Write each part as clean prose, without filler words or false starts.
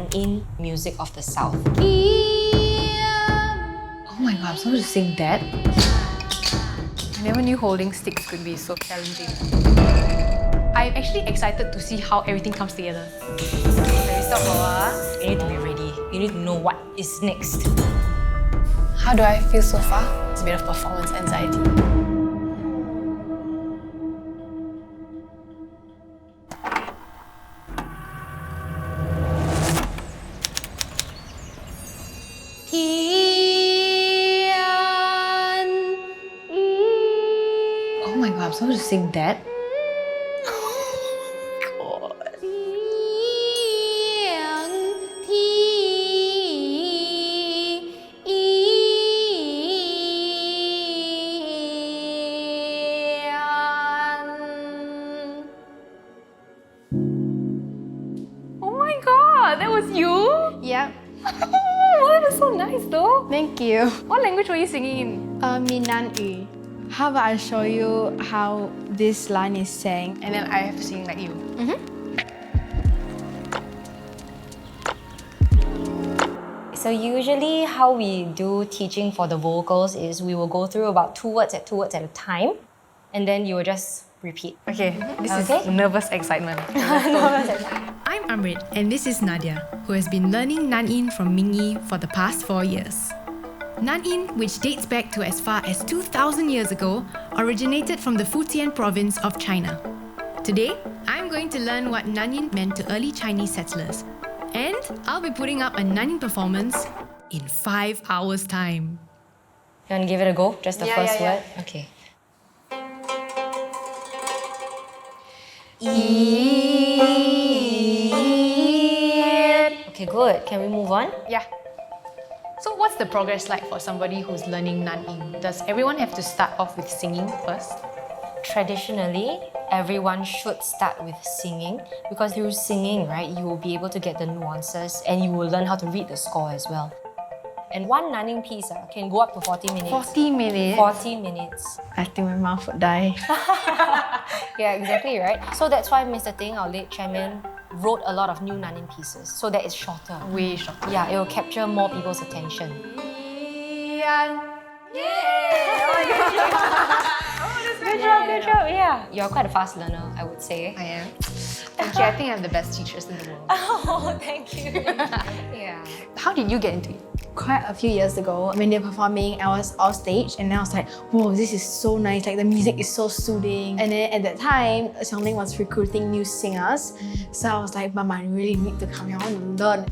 Nanyin music of the South. Oh my god, I'm supposed to sing that? I never knew holding sticks could be so challenging. I'm actually excited to see how everything comes together. Okay, stop for a while. You need to be ready. You need to know what is next. How do I feel so far? It's a bit of performance anxiety. Oh my god, I'm supposed to sing that? Oh my god, that was you? Yeah, Oh, that was so nice though. thank you. What language were you singing in? Minnan. How about I show you how this line is sang? And then I have to sing like you. So usually how we do teaching for the vocals is we will go through about two words at a time, and then you will just repeat. Okay, this Okay. is nervous excitement. I'm Amrit, and this is Nadya, who has been learning Nanyin from Mingyi for the past 4 years. Nanyin, which dates back to as far as 2,000 years ago, originated from the Fujian province of China. Today, I'm going to learn what Nanyin meant to early Chinese settlers. And I'll be putting up a Nanyin performance in 5 hours' time. You want to give it a go? Just the first word? Okay. Okay, good. Can we move on? Yeah. So what's the progress like for somebody who's learning Nanyin? Does everyone have to start off with singing first? Traditionally, everyone should start with singing because through singing, right, you will be able to get the nuances and you will learn how to read the score as well. And one Nanyin piece can go up to 40 minutes. 40 minutes? 40 minutes. I think my mouth would die. Yeah, exactly, right? So that's why Mr. Ting, our late chairman, wrote a lot of new Nanyin pieces so that it's shorter. Way shorter. Yeah, it will capture more people's attention. Good job, yeah. You're quite a fast learner, I would say. I am. Thank you. I think I have the best teachers in the world. Oh, thank you. Yeah. How did you get into it? Quite a few years ago, when they're performing, I was off stage and I was like, whoa, this is so nice, like the music is so soothing. And then at that time, Xiangling was recruiting new singers. So I was like, Mama, I really need to come here, I want to learn.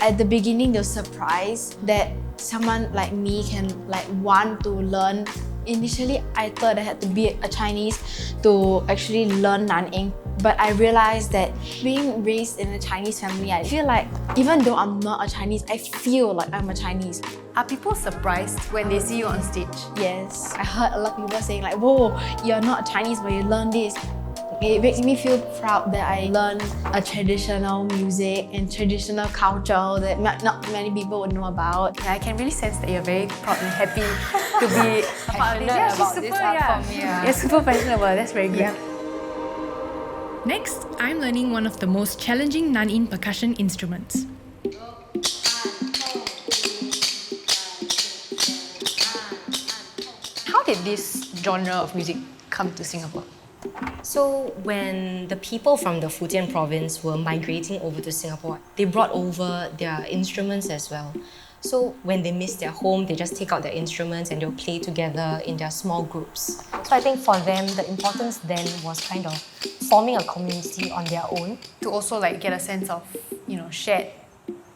At the beginning, they were surprised that someone like me can like want to learn. Initially, I thought I had to be a Chinese to actually learn Nanyin. But I realized that being raised in a Chinese family, I feel like even though I'm not a Chinese, I feel like I'm a Chinese. Are people surprised when they see you on stage? Yes, I heard a lot of people saying like, whoa, you're not Chinese but you learn this. It makes me feel proud that I learned a traditional music and traditional culture that not many people would know about. Yeah, I can really sense that you're very proud and happy to be part of this. Yeah, she's about super, this art form, yeah. You're super passionate about it. That's very good. Yeah. Next, I'm learning one of the most challenging Nanyin percussion instruments. How did this genre of music come to Singapore? So when the people from the Fujian province were migrating over to Singapore, they brought over their instruments as well. So when they miss their home, they just take out their instruments and they'll play together in their small groups. So I think for them, the importance then was kind of forming a community on their own. To also like get a sense of, shared.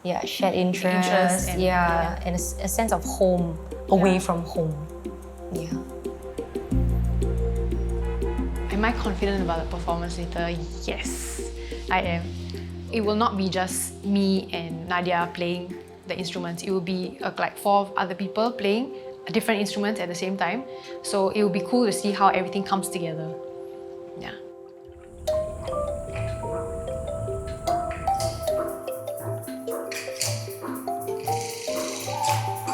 Yeah, shared interest, Interest and- and a sense of home away from home. Yeah. Am I confident about the performance later? Yes, I am. It will not be just me and Nadya playing the instruments. It will be like 4 other people playing different instruments at the same time. So it will be cool to see how everything comes together. Yeah.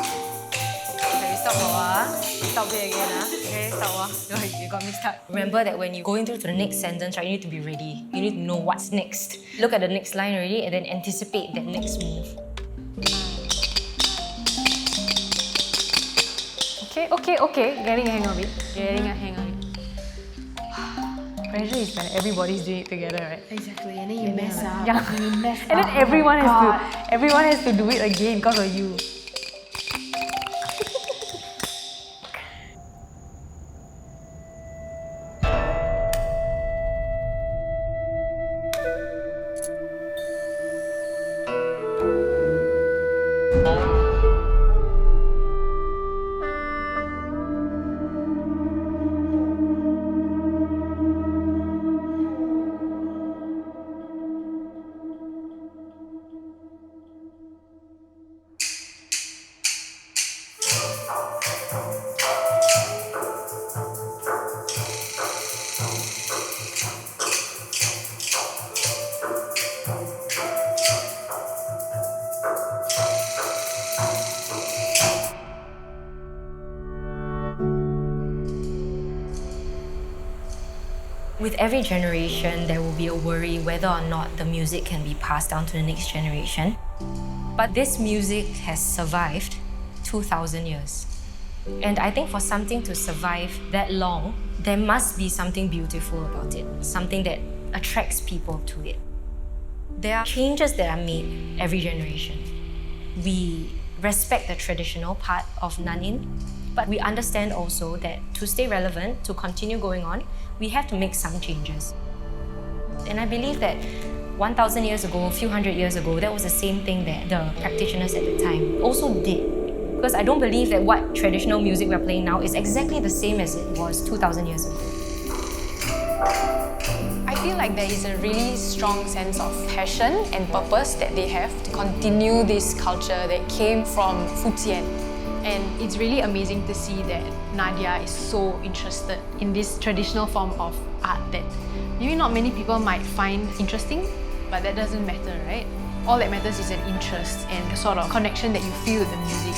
Okay, stop for a while. Stop it again. Okay, stop up. You got mixed up. Remember that when you go into the next sentence, right, you need to be ready. You need to know what's next. Look at the next line already and then anticipate that next move. Okay. Getting a hang of it. Pressure is when everybody's doing it together, right? Exactly, and then you mess up. Yeah. And you mess And then up. everyone has to do it again because of you. With every generation, there will be a worry whether or not the music can be passed down to the next generation. But this music has survived 2,000 years. And I think for something to survive that long, there must be something beautiful about it, something that attracts people to it. There are changes that are made every generation. We respect the traditional part of Nanyin, but we understand also that to stay relevant, to continue going on, we have to make some changes. And I believe that 1,000 years ago, a few hundred years ago, that was the same thing that the practitioners at the time also did. Because I don't believe that what traditional music we're playing now is exactly the same as it was 2,000 years ago. I feel like there is a really strong sense of passion and purpose that they have to continue this culture that came from Fujian. And it's really amazing to see that Nadya is so interested in this traditional form of art that maybe not many people might find interesting, but that doesn't matter, right? All that matters is an interest and the sort of connection that you feel with the music.